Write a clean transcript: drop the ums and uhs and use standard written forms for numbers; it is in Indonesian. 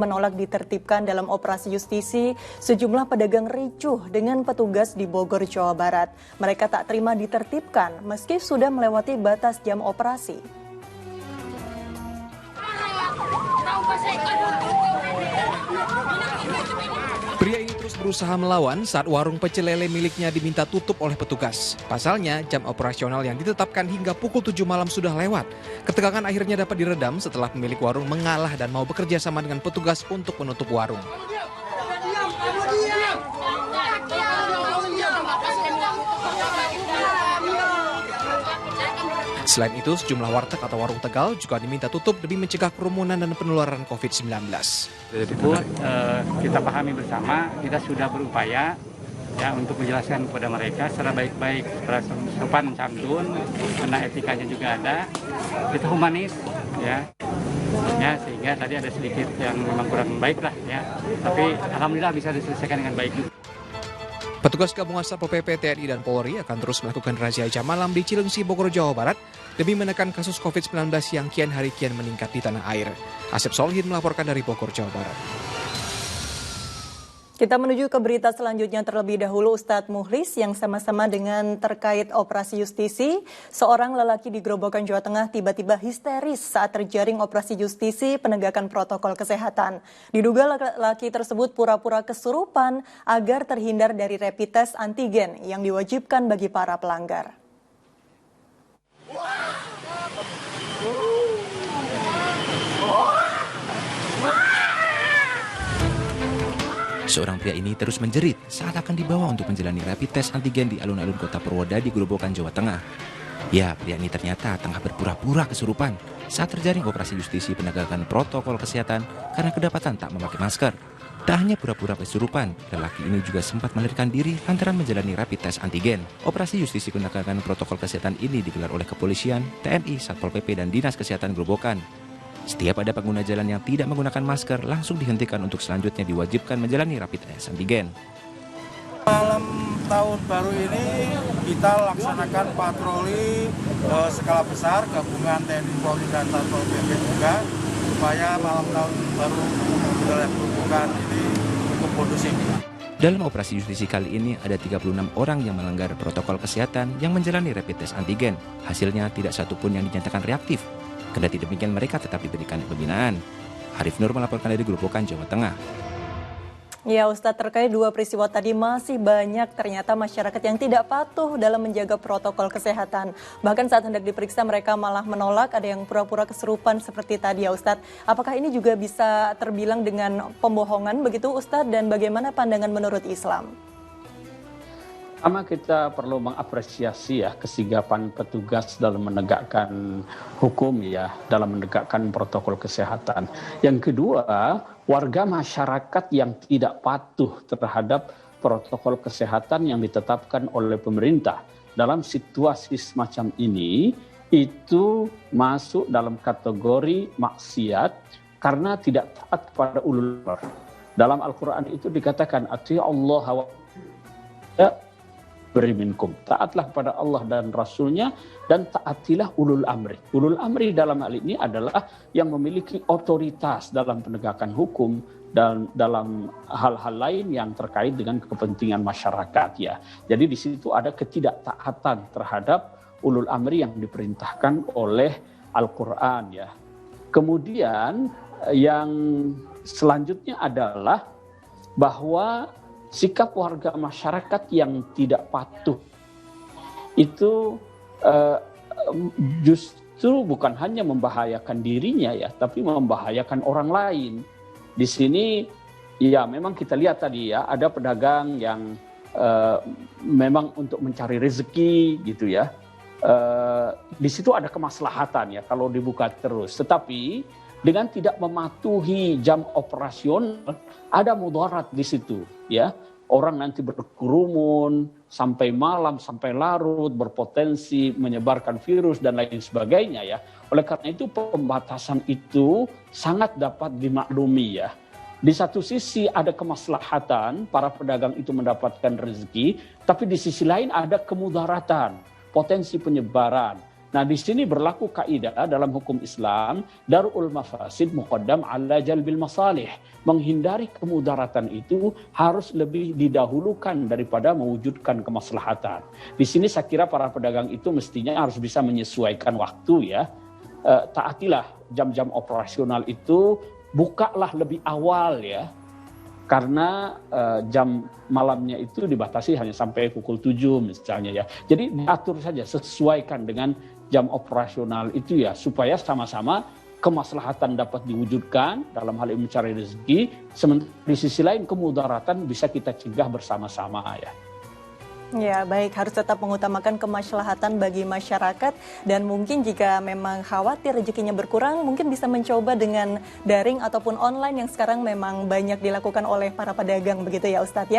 Menolak ditertibkan dalam operasi justisi, sejumlah pedagang ricuh dengan petugas di Bogor, Jawa Barat. Mereka tak terima ditertibkan meski sudah melewati batas jam operasi. Pria ini terus berusaha melawan saat warung pecel lele miliknya diminta tutup oleh petugas. Pasalnya, jam operasional yang ditetapkan hingga pukul 7 malam sudah lewat. Ketegangan akhirnya dapat diredam setelah pemilik warung mengalah dan mau bekerja sama dengan petugas untuk menutup warung. Selain itu, sejumlah warteg atau warung Tegal juga diminta tutup demi mencegah kerumunan dan penularan COVID-19. Kita pahami bersama, kita sudah berupaya ya untuk menjelaskan kepada mereka secara baik-baik, secara sopan santun, karena etikanya juga ada, kita humanis ya, sehingga tadi ada sedikit yang memang kurang baik lah ya, tapi alhamdulillah bisa diselesaikan dengan baik juga. Petugas gabungan Satpol PP, TNI, dan Polri akan terus melakukan razia jam malam di Cilengsi, Bogor, Jawa Barat demi menekan kasus COVID-19 yang kian hari kian meningkat di tanah air. Asep Solihin melaporkan dari Bogor, Jawa Barat. Kita menuju ke berita selanjutnya terlebih dahulu. Ustadz Mukhlis yang sama-sama dengan terkait operasi justisi. Seorang lelaki di Grobogan, Jawa Tengah tiba-tiba histeris saat terjaring operasi justisi penegakan protokol kesehatan. Diduga lelaki tersebut pura-pura kesurupan agar terhindar dari rapid test antigen yang diwajibkan bagi para pelanggar. Seorang pria ini terus menjerit saat akan dibawa untuk menjalani rapid test antigen di alun-alun Kota Purwodadi, Grobogan, Jawa Tengah. Ya, pria ini ternyata tengah berpura-pura kesurupan saat terjaring operasi justisi penegakan protokol kesehatan karena kedapatan tak memakai masker. Tak hanya pura-pura kesurupan, lelaki ini juga sempat melarikan diri lantaran menjalani rapid test antigen. Operasi justisi penegakan protokol kesehatan ini digelar oleh kepolisian, TNI, Satpol PP, dan Dinas Kesehatan Grobogan. Setiap ada pengguna jalan yang tidak menggunakan masker langsung dihentikan untuk selanjutnya diwajibkan menjalani rapid test antigen. Malam tahun baru ini kita laksanakan patroli skala besar gabungan TNI, Polri, dan Satpol PP juga supaya malam tahun baru wilayah Grobogan ini cukup kondusif. Dalam operasi justisi kali ini ada 36 orang yang melanggar protokol kesehatan yang menjalani rapid test antigen. Hasilnya tidak satupun yang dinyatakan reaktif. Kendati demikian mereka tetap diberikan pembinaan. Harif Nur melaporkan dari Grobogan, Jawa Tengah. Ya Ustadz, terkait dua peristiwa tadi masih banyak ternyata masyarakat yang tidak patuh dalam menjaga protokol kesehatan. Bahkan saat hendak diperiksa mereka malah menolak, ada yang pura-pura kesurupan seperti tadi ya Ustadz. Apakah ini juga bisa terbilang dengan pembohongan begitu Ustadz, dan bagaimana pandangan menurut Islam? Pertama kita perlu mengapresiasi ya kesigapan petugas dalam menegakkan hukum ya, dalam menegakkan protokol kesehatan. Yang kedua, warga masyarakat yang tidak patuh terhadap protokol kesehatan yang ditetapkan oleh pemerintah dalam situasi semacam ini itu masuk dalam kategori maksiat karena tidak taat kepada ulul amr. Dalam Al-Quran itu dikatakan ati'u Allah wa beri minkum. Taatlah kepada Allah dan Rasulnya dan taatilah ulul amri. Ulul amri dalam hal ini adalah yang memiliki otoritas dalam penegakan hukum dan dalam hal-hal lain yang terkait dengan kepentingan masyarakat ya. Jadi di situ ada ketidaktaatan terhadap ulul amri yang diperintahkan oleh Al-Quran ya. Kemudian yang selanjutnya adalah bahwa sikap warga masyarakat yang tidak patuh itu justru bukan hanya membahayakan dirinya ya, tapi membahayakan orang lain. Di sini ya memang kita lihat tadi ya, ada pedagang yang memang untuk mencari rezeki gitu ya. Di situ ada kemaslahatan ya kalau dibuka terus. Tetapi dengan tidak mematuhi jam operasional ada mudarat di situ ya. Orang nanti berkerumun sampai malam, sampai larut, berpotensi menyebarkan virus dan lain sebagainya ya. Oleh karena itu pembatasan itu sangat dapat dimaklumi ya. Di satu sisi ada kemaslahatan para pedagang itu mendapatkan rezeki, tapi di sisi lain ada kemudaratan, potensi penyebaran. Nah, di sini berlaku kaidah dalam hukum Islam, darul mafasid muqaddam ala jalbil masalih. Menghindari kemudaratan itu harus lebih didahulukan daripada mewujudkan kemaslahatan. Di sini saya kira para pedagang itu mestinya harus bisa menyesuaikan waktu ya. Taatilah jam-jam operasional itu, bukalah lebih awal ya. Karena jam malamnya itu dibatasi hanya sampai pukul 7 misalnya ya. Jadi diatur saja, sesuaikan dengan jam operasional itu ya, supaya sama-sama kemaslahatan dapat diwujudkan dalam hal ini mencari rezeki. Sementara di sisi lain kemudaratan bisa kita cegah bersama-sama ya. Ya, baik, harus tetap mengutamakan kemaslahatan bagi masyarakat, dan mungkin jika memang khawatir rezekinya berkurang, mungkin bisa mencoba dengan daring ataupun online yang sekarang memang banyak dilakukan oleh para pedagang begitu ya Ustadz ya.